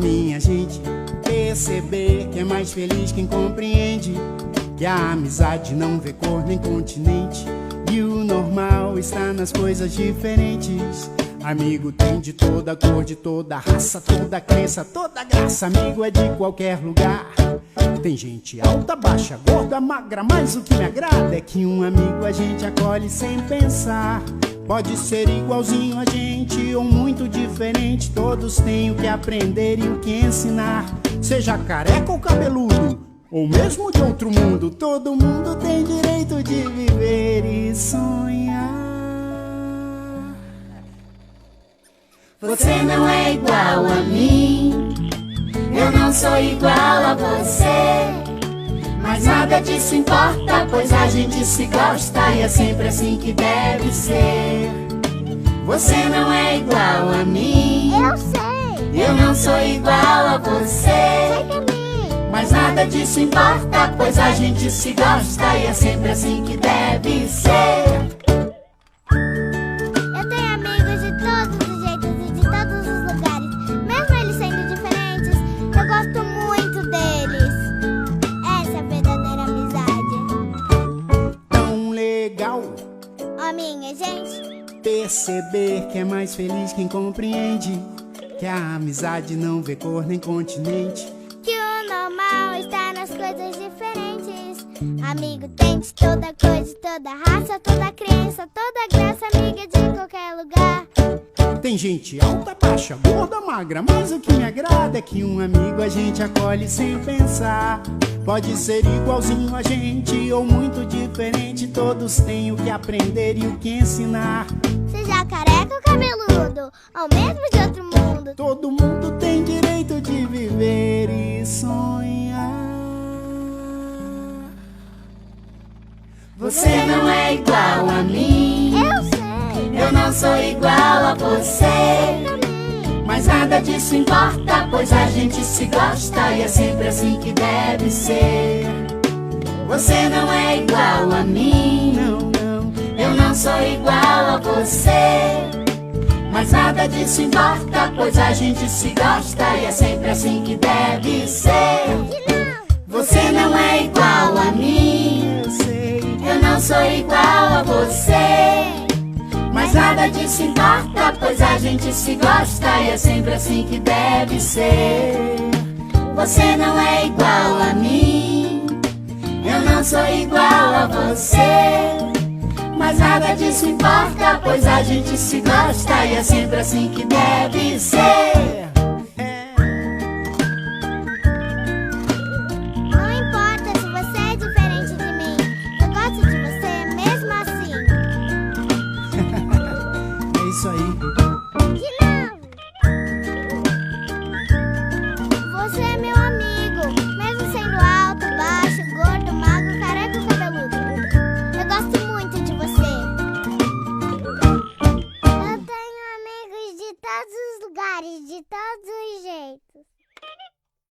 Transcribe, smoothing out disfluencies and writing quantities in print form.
minha gente, perceber que é mais feliz quem compreende que a amizade não vê cor nem continente, e o normal está nas coisas diferentes. Amigo tem de toda cor, de toda raça, toda crença, toda graça. Amigo é de qualquer lugar. Tem gente alta, baixa, gorda, magra, mas o que me agrada é que um amigo a gente acolhe sem pensar. Pode ser igualzinho a gente ou muito diferente, todos têm o que aprender e o que ensinar. Seja careca ou cabeludo, ou mesmo de outro mundo, todo mundo tem direito de viver e sonhar. Você não é igual a mim, eu não sou igual a você, mas nada disso importa, pois a gente se gosta e é sempre assim que deve ser. Você não é igual a mim, Eu sei, eu não sou igual a você, sei também. mas nada disso importa, pois a gente se gosta e é sempre assim que deve ser. Eu tenho amigos de todos os jeitos e de todos os lugares, mesmo eles sendo diferentes, eu gosto muito deles. Essa é a verdadeira amizade. Tão legal Ó, minha gente, perceber que é mais feliz quem compreende que a amizade não vê cor nem continente. que o normal está nas coisas diferentes. Amigo tem de toda cor, de toda raça, toda crença, toda graça. Amiga de qualquer lugar. Tem gente alta, baixa, gorda, magra, mas o que me agrada é que um amigo a gente acolhe sem pensar. Pode ser igualzinho a gente ou muito diferente, todos têm o que aprender e o que ensinar. Seja careca ou cabeludo, ou mesmo de outro mundo, Todo mundo tem direito de viver e sonhar. Você não é igual a mim, eu sei, eu não sou igual a você, também. mas nada disso importa, pois a gente se gosta e é sempre assim que deve ser. Você não é igual a mim, Não, não, eu não sou igual a você, mas nada disso importa, pois a gente se gosta e é sempre assim que deve ser. Que não, Você não é igual a mim, eu sei. eu não sou igual a você, mas nada disso importa, pois a gente se gosta e é sempre assim que deve ser. Você não é igual a mim, eu não sou igual a você, mas nada disso importa, pois a gente se gosta e é sempre assim que deve ser.